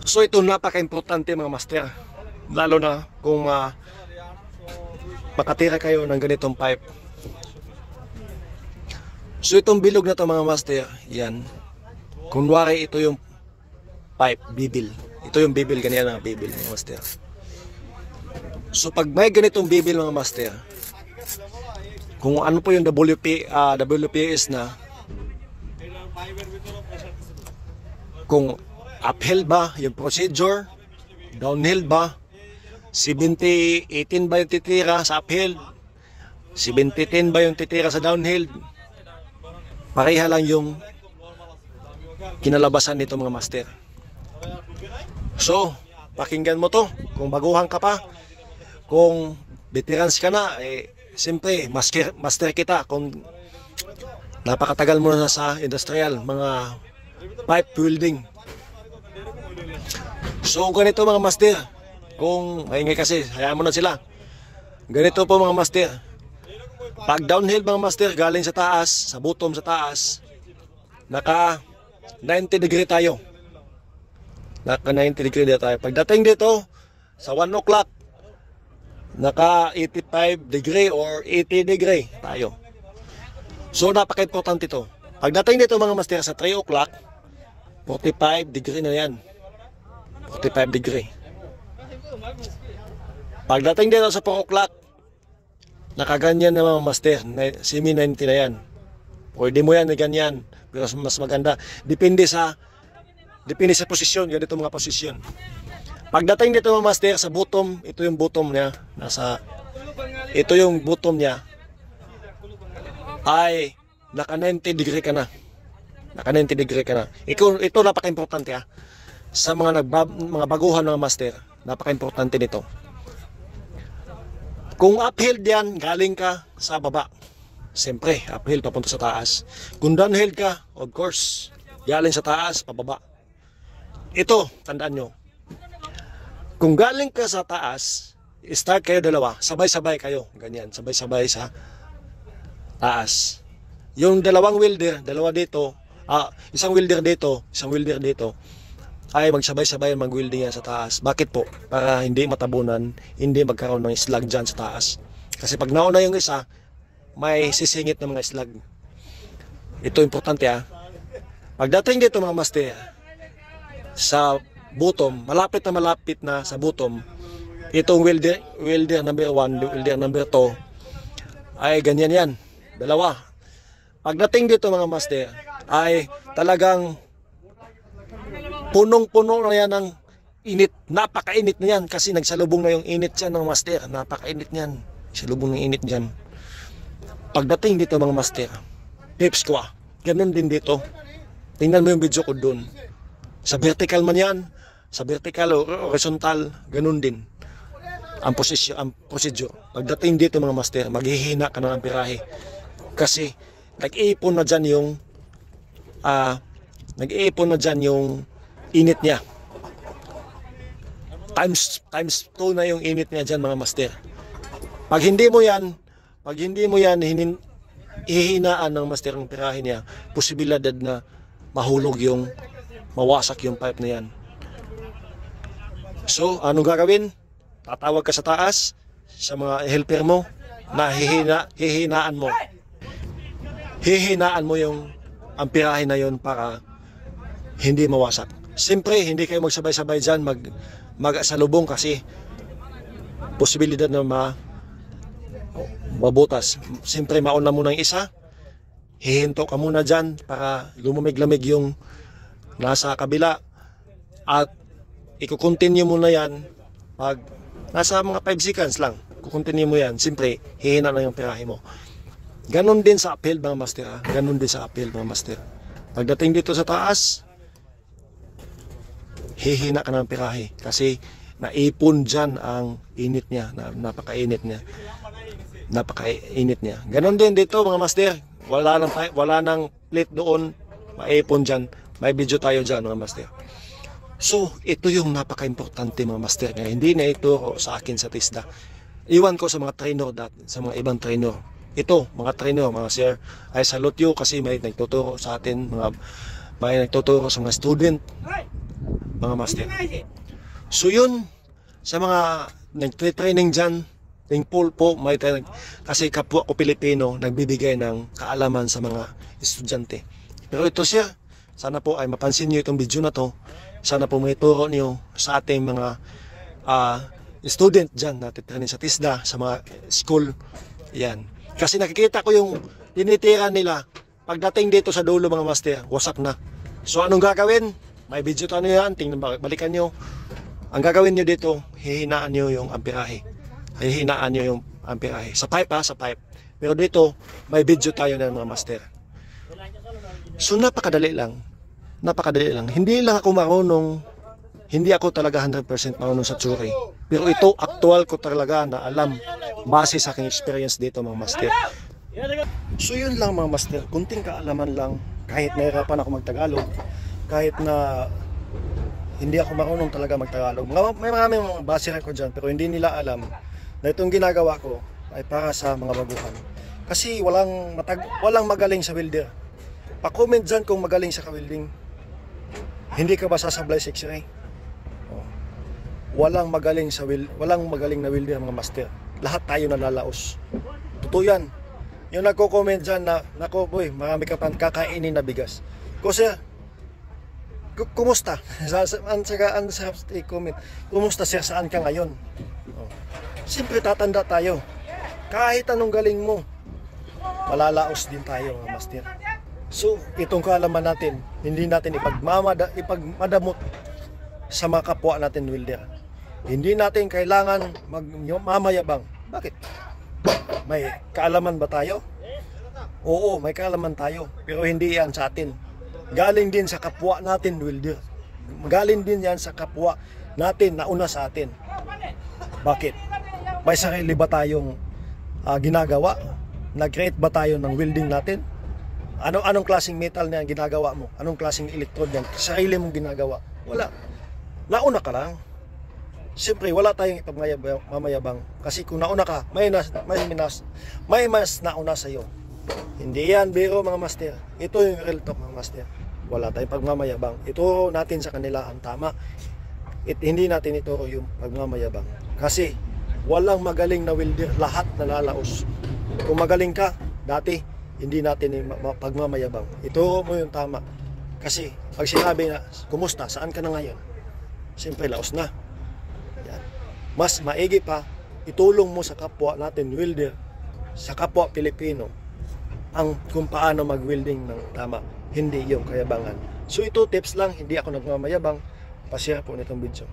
So ito napaka-importante mga master. Lalo na kung makatira kayo ng ganitong pipe. So itong bilog na to mga master, yan. Kunwari ito yung pipe, bibil. Ito yung bibil, ganyan na bibil mga master. So pag may ganitong bibil mga master, kung ano po yung WPS na, kung uphill ba yung procedure, downhill ba, 70-18 ba yung titira sa uphill, 70-10 ba yung titira sa downhill, pareha lang yung kinalabasan nito mga master. So pakinggan mo to, kung baguhan ka pa, kung veterans ka na, siyempre master kita kung napakatagal mo na sa industrial, mga pipe welding. So ganito mga master, kung maingay kasi, hayaan mo na sila. Ganito po mga master, pag downhill mga master, galing sa taas, sa bottom sa taas, naka 90 degree tayo. Naka 90 degree tayo. Pagdating dito, sa 1 o'clock, naka 85 degree or 80 degree tayo. So napaka-importante ito. Pagdating dito mga master sa 3 o'clock, 45 degree na yan. 45 degree. Pagdating dito sa 4 o'clock, nakaganyan na mga master, semi-90 na yan. Pwede mo yan na ganyan, pero mas maganda. Depende sa posisyon, ganito mga posisyon. Pagdating dito mga master sa bottom, ito yung bottom niya, ito yung bottom niya, ay naka 90 degree ka na. Naka 90 degree ka na. Ito napaka-importante ha. Sa mga baguhan ng master, napaka-importante nito. Kung uphill diyan, galing ka sa baba, siyempre uphill papunta sa taas. Kung downhill ka, of course, galing sa taas pababa. Ito, tandaan nyo, kung galing ka sa taas, start kayo dalawa, sabay-sabay kayo, ganyan, sabay-sabay sa taas. Yung dalawang welder, dalawa dito, isang welder dito, isang welder dito, ay magsabay-sabay mag-welding yan sa taas. Bakit po? Para hindi matabunan, hindi magkaroon ng slag dyan sa taas. Kasi pag nauna yung isa, may sisingit ng mga slag. Ito importante ha. Pagdating dito mga master, sa bottom, malapit na sa bottom, itong welder number 1, welder number 2, ay ganyan yan. Dalawa. Pagdating dito mga master, ay talagang punong-puno na yan ng init. Napakainit na yan kasi nagsalubong na yung init dyan ng master. Napakainit yan. Salubong ng init dyan. Pagdating dito mga master, tips ko ganun din dito. Tingnan mo yung video ko dun. Sa vertical man yan, sa vertical o horizontal, ganun din ang procedure. Pagdating dito mga master, maghihina ka ng amperahe. Kasi nag-iipon na dyan yung init niya. Times 2 na yung init niya dyan mga master. Pag hindi mo yan hihinaan ng master ng pirahe niya, posibilidad na mahulog mawasak yung pipe na yan. So anong gagawin? Tatawag ka sa taas sa mga helper mo na hihinaan mo yung amperahe na yon para hindi mawasak. Siyempre, hindi kayo magsabay-sabay dyan mag-salubong kasi posibilidad na mabutas. Siyempre, mauna mo ng isa, hihinto ka muna dyan para lumamig-lamig yung nasa kabila at i-continue mo na yan pag nasa mga 5 seconds lang. Kukontinue mo yan. Siyempre, hihina na yung pirahe mo. Ganon din sa uphill mga master. Ganon din sa uphill mga master. Pagdating dito sa taas, hihina ka ng pirahe kasi naipon dyan ang init niya, napakainit niya. Ganon din dito mga master, wala nang plate doon, maipon dyan. May video tayo dyan mga master. So ito yung napaka-importante mga master, hindi na ito sa akin sa TISDA. Iwan ko sa mga trainer sa mga ibang trainer. Ito mga trainer, mga sir, I salute you kasi may nagtuturo sa atin, may nagtuturo sa mga student mga master. So yun, sa mga nagtre-training dyan, thankful po kasi kapwa ko Pilipino nagbibigay ng kaalaman sa mga estudyante. Pero ito siya, sana po ay mapansin niyo itong video na to. Sana po may turo niyo sa ating mga student dyan na titranin sa TISDA, sa mga school. Yan. Kasi nakikita ko yung tinitira nila. Pagdating dito sa dulo mga master, wasak na. So anong gagawin? May video tayo yan, tingnan, balikan nyo. Ang gagawin nyo dito, hihinaan nyo yung amperahe. Hihinaan nyo yung amperahe. Sa pipe sa pipe. Pero dito, may video tayo ng mga master. So napakadali lang. Napakadali lang. Hindi lang ako marunong, hindi ako talaga 100% marunong sa theory. Pero ito, actual ko talaga na alam base sa aking experience dito mga master. So yun lang mga master, kunting kaalaman lang. Kahit nahirapan ako magtagalog, kahit na hindi ako marunong talaga magtagalog. May maraming mga basihan ko dyan, pero hindi nila alam na itong ginagawa ko ay para sa mga baguhan. Kasi walang magaling sa welder. Pa-comment dyan kung magaling sa ka-welding. Hindi ka ba sasablay sa X-ray? Walang magaling na welder mga master. Lahat tayo nalalaos. Totoo yan. Yung nagko-comment dyan na, nako boy, marami ka pang kakainin na bigas. Kasi, kumusta? Comment. Kumusta sir, saan ka ngayon? Siyempre tatanda tayo. Kahit anong galing mo, malalaos din tayo mga master. So, itong kaalaman natin, hindi natin ipagmadamot sa mga kapwa natin welder. Hindi natin kailangan mamayabang. Bakit? May kaalaman ba tayo? Oo, may kaalaman tayo. Pero hindi yan sa atin. Galing din sa kapwa natin welder. Galing din yan sa kapwa natin na una sa atin. Bakit? May sarili ba tayong ginagawa? Nag-create ba tayo ng welding natin? Anong klaseng metal na ginagawa mo? Anong klaseng electrode yan? Sarili mong ginagawa? Wala. Nauna ka lang. Siyempre, wala tayong ipagmamayabang. Kasi kung nauna ka, may mas nauna sa'yo. Hindi yan, biro mga master. Ito yung real talk mga master. Wala tayong pagmamayabang. Ituro natin sa kanila ang tama. Hindi natin ituro yung pagmamayabang. Kasi, walang magaling na welder. Lahat nalalaos. Kung magaling ka, dati, hindi natin pagmamayabang. Ituro mo yung tama. Kasi, pag sinabi na, kumusta, saan ka na ngayon? Siyempre, laos na. Mas maigi pa, itulong mo sa kapwa natin welder, sa kapwa Pilipino, kung paano mag-welding ng tama, hindi yung kayabangan. So ito tips lang, hindi ako nagmamayabang, pa-share po nitong video.